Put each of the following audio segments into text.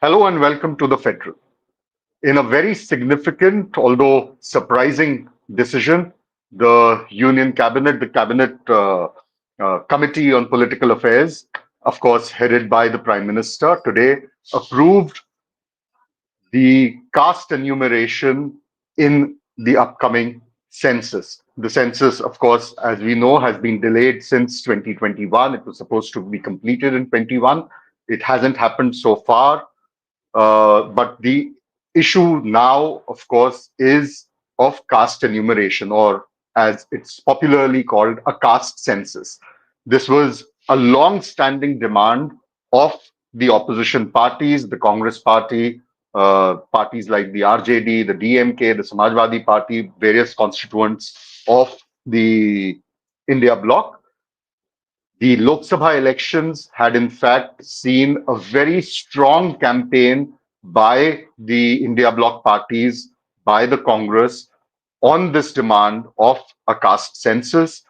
Hello and welcome to the Federal. In a very significant, although surprising decision, the Union Cabinet, the Cabinet Committee on Political Affairs, of course, headed by the Prime Minister, today approved the caste enumeration in the upcoming census. The census, of course, as we know, has been delayed since 2021. It was supposed to be completed in 21. It hasn't happened so far. But the issue now, of course, is of caste enumeration, or as it's popularly called, a caste census. This was a long standing demand of the opposition parties, the Congress party, parties like the RJD, the DMK, the Samajwadi Party, various constituents of the India bloc. The Lok Sabha elections had in fact seen a very strong campaign by the India bloc parties, by the Congress, on this demand of a caste census.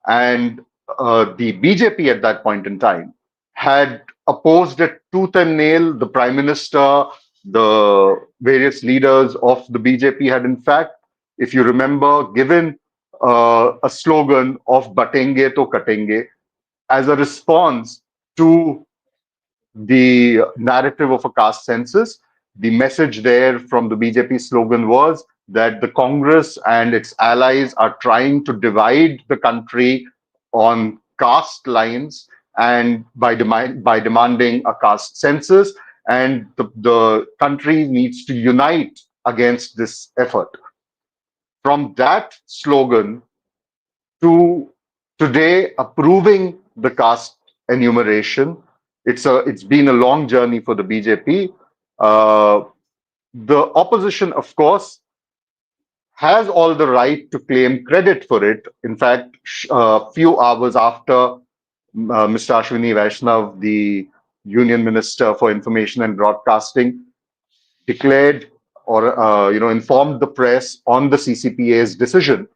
And the BJP at that point in time had opposed it tooth and nail. The Prime Minister, the various leaders of the BJP had in fact, if you remember, given a slogan of Batenge to Katenge, as a response to the narrative of a caste census. The message there from the BJP slogan was that the Congress and its allies are trying to divide the country on caste lines and by demanding a caste census, and the country needs to unite against this effort. From that slogan to today approving the caste enumeration. It's been a long journey for the BJP. The opposition, of course, has all the right to claim credit for it. In fact, a few hours after Mr. Ashwini Vaishnaw, the Union Minister for Information and Broadcasting, declared or informed the press on the CCPA's decision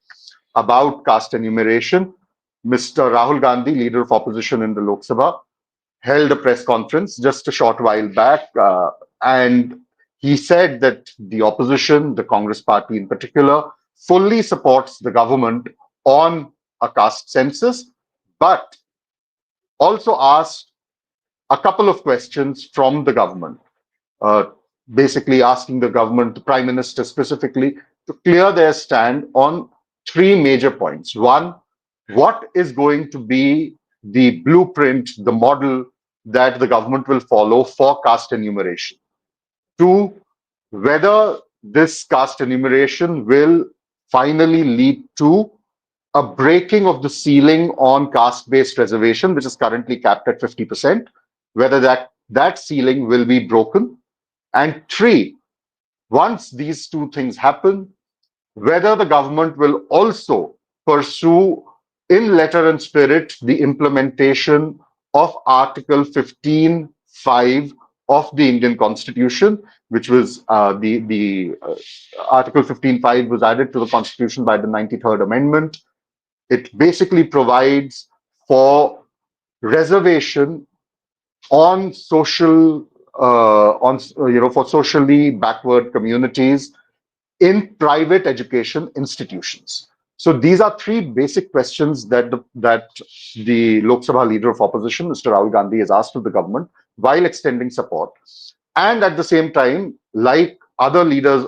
about caste enumeration, Mr. Rahul Gandhi, leader of opposition in the Lok Sabha, held a press conference just a short while back, and he said that the opposition, the Congress party in particular, fully supports the government on a caste census, but also asked a couple of questions from the government, uh, basically asking the government, the Prime Minister specifically, to clear their stand on three major points. One, what is going to be the blueprint, the model that the government will follow for caste enumeration? Two, whether this caste enumeration will finally lead to a breaking of the ceiling on caste-based reservation, which is currently capped at 50%, whether that ceiling will be broken. And three, once these two things happen, whether the government will also pursue in letter and spirit the implementation of Article 15(5) of the Indian Constitution, which was the Article 15(5) was added to the Constitution by the 93rd Amendment. It basically provides for reservation on social for socially backward communities in private education institutions. So these are three basic questions that the Lok Sabha leader of opposition, Mr. Rahul Gandhi, has asked of the government while extending support, and at the same time, like other leaders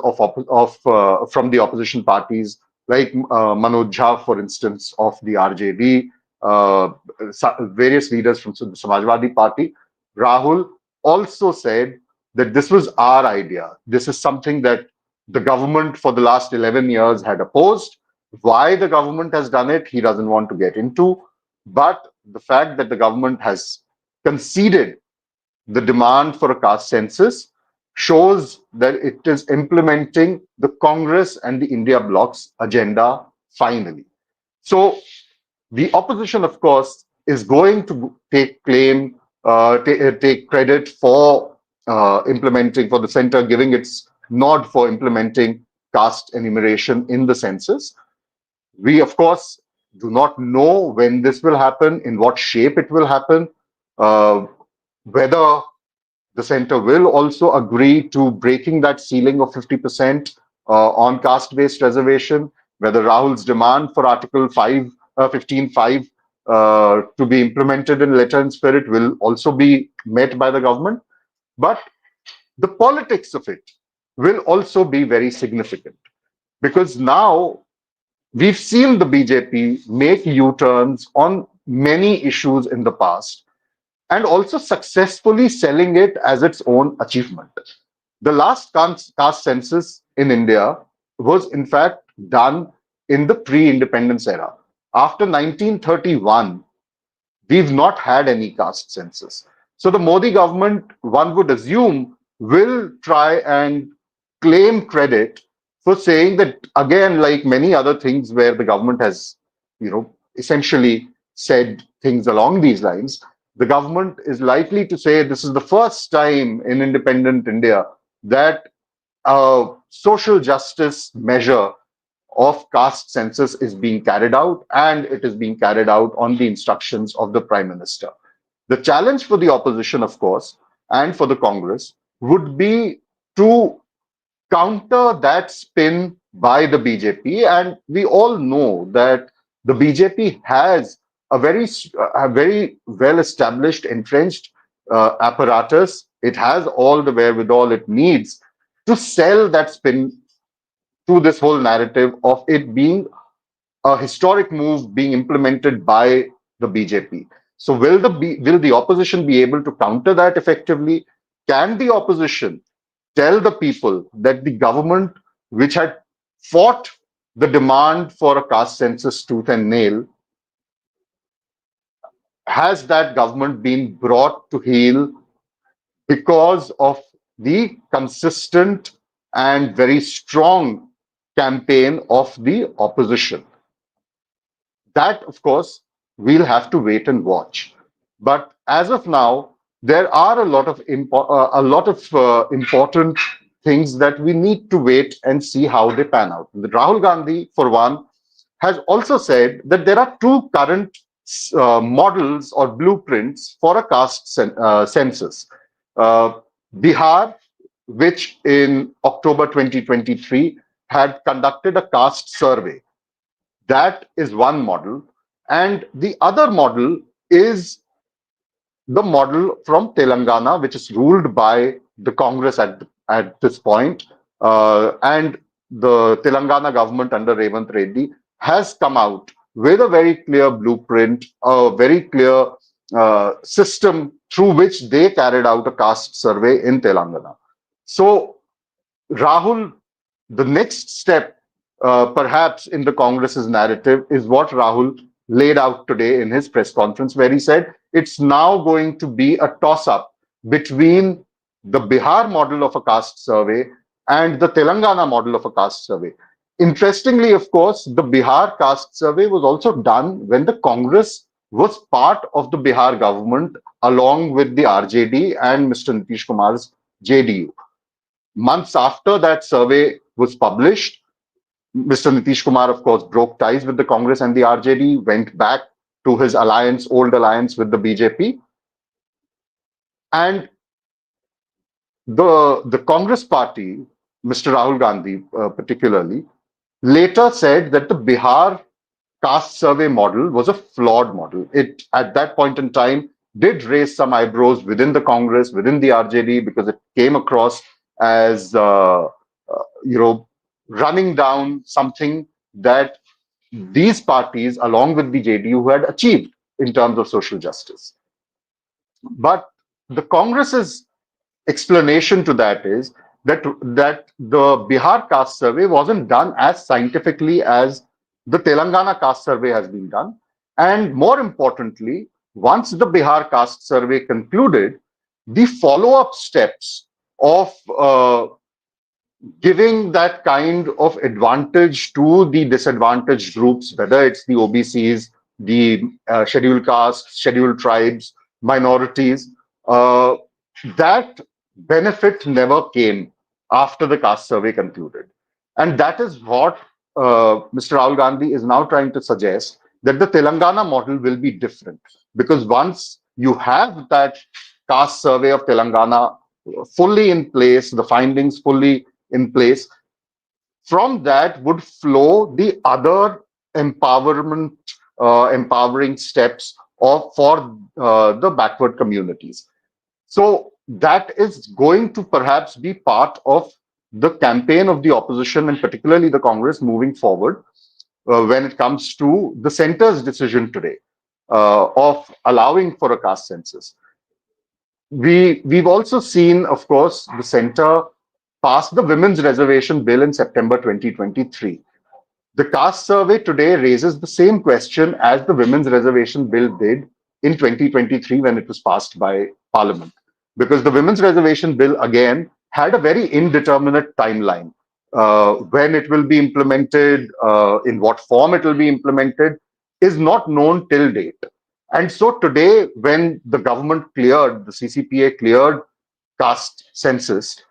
from the opposition parties, like Manoj Jha, for instance, of the RJD, various leaders from the Samajwadi Party, Rahul also said that this was our idea. This is something that the government for the last 11 years had opposed. Why the government has done it, he doesn't want to get into. But the fact that the government has conceded the demand for a caste census shows that it is implementing the Congress and the India bloc's agenda finally. So the opposition, of course, is going to take take credit for implementing, for the center giving its nod for implementing caste enumeration in the census. We, of course, do not know when this will happen, in what shape it will happen, uh, whether The center will also agree to breaking that ceiling of 50% on caste-based reservation, whether Rahul's demand for Article 5, 15.5 to be implemented in letter and spirit will also be met by the government. But the politics of it will also be very significant, because now we've seen the BJP make U-turns on many issues in the past and also successfully selling it as its own achievement. The last caste census in India was, in fact, done in the pre-independence era. After 1931, we've not had any caste census. So the Modi government, one would assume, will try and claim credit for saying that, again, like many other things where the government has, essentially said things along these lines, the government is likely to say this is the first time in independent India that a social justice measure of caste census is being carried out, and it is being carried out on the instructions of the Prime Minister. The challenge for the opposition, of course, and for the Congress would be to counter that spin by the BJP. And we all know that the BJP has a very well established, entrenched apparatus. It has all the wherewithal it needs to sell that spin to this whole narrative of it being a historic move being implemented by the BJP. So will the opposition be able to counter that effectively? Can the opposition tell the people that the government, which had fought the demand for a caste census tooth and nail, has that government been brought to heel because of the consistent and very strong campaign of the opposition? That, of course, we'll have to wait and watch. But as of now, there are a lot of important things that we need to wait and see how they pan out. Rahul Gandhi, for one, has also said that there are two current models or blueprints for a census. Uh, Bihar, which in October 2023 had conducted a caste survey. That is one model. And the other model is the model from Telangana, which is ruled by the Congress at this point. And the Telangana government under Revant Reddy has come out with a very clear blueprint, a very clear system through which they carried out a caste survey in Telangana. So Rahul, the next step, perhaps in the Congress's narrative, is what Rahul laid out today in his press conference, where he said it's now going to be a toss-up between the Bihar model of a caste survey and the Telangana model of a caste survey. Interestingly, of course, the Bihar caste survey was also done when the Congress was part of the Bihar government, along with the RJD and Mr. Nitish Kumar's JDU. Months after that survey was published, Mr. Nitish Kumar, of course, broke ties with the Congress and the RJD, went back to his old alliance with the BJP. And the Congress party, Mr. Rahul Gandhi particularly, later said that the Bihar caste survey model was a flawed model. It, at that point in time, did raise some eyebrows within the Congress, within the RJD, because it came across as running down something that these parties, along with the JDU, had achieved in terms of social justice. But the Congress's explanation to that is that the Bihar caste survey wasn't done as scientifically as the Telangana caste survey has been done. And more importantly, once the Bihar caste survey concluded, the follow-up steps of giving that kind of advantage to the disadvantaged groups, whether it's the OBCs, the scheduled castes, scheduled tribes, minorities, that benefit never came after the caste survey concluded. And that is what Mr. Rahul Gandhi is now trying to suggest, that the Telangana model will be different. Because once you have that caste survey of Telangana fully in place, the findings fully in place, from that would flow the other empowering steps for the backward communities. So that is going to perhaps be part of the campaign of the opposition and particularly the Congress moving forward when it comes to the center's decision today of allowing for a caste census. We've also seen, of course, the center pass the women's reservation bill in September 2023. The caste survey today raises the same question as the women's reservation bill did in 2023 when it was passed by Parliament. Because the women's reservation bill, again, had a very indeterminate timeline. When it will be implemented, in what form it will be implemented, is not known till date. And so today, when the government cleared, the CCPA cleared caste census,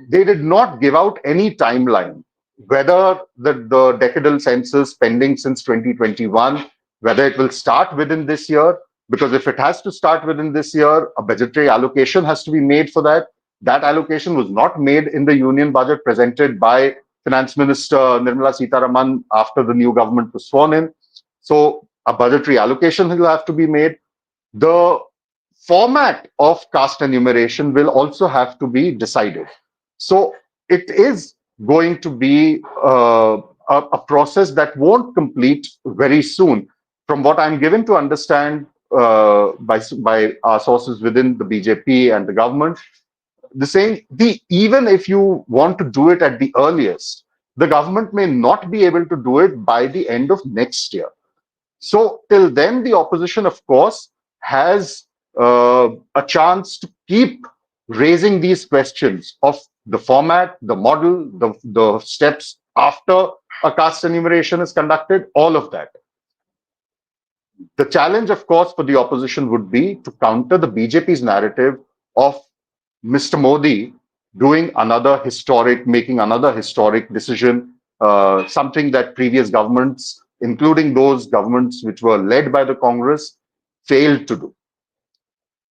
they did not give out any timeline whether the decadal census pending since 2021, whether it will start within this year, because if it has to start within this year, a budgetary allocation has to be made for that. That allocation was not made in the union budget presented by Finance Minister Nirmala Sitharaman after the new government was sworn in. So a budgetary allocation will have to be made. The format of caste enumeration will also have to be decided. So it is going to be a process that won't complete very soon. From what I'm given to understand by our sources within the BJP and the government, even if you want to do it at the earliest, the government may not be able to do it by the end of next year. So till then, the opposition, of course, has a chance to keep raising these questions of the format, the model, the steps after a caste enumeration is conducted, all of that. The challenge, of course, for the opposition would be to counter the BJP's narrative of Mr. Modi making another historic decision, something that previous governments, including those governments which were led by the Congress, failed to do.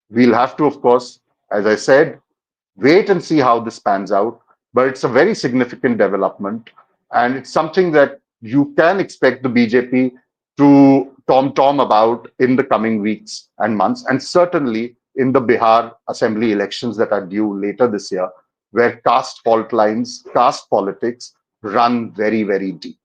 We'll have to, of course, as I said, wait and see how this pans out. But it's a very significant development. And it's something that you can expect the BJP to tom-tom about in the coming weeks and months, and certainly in the Bihar assembly elections that are due later this year, where caste fault lines, caste politics run very, very deep.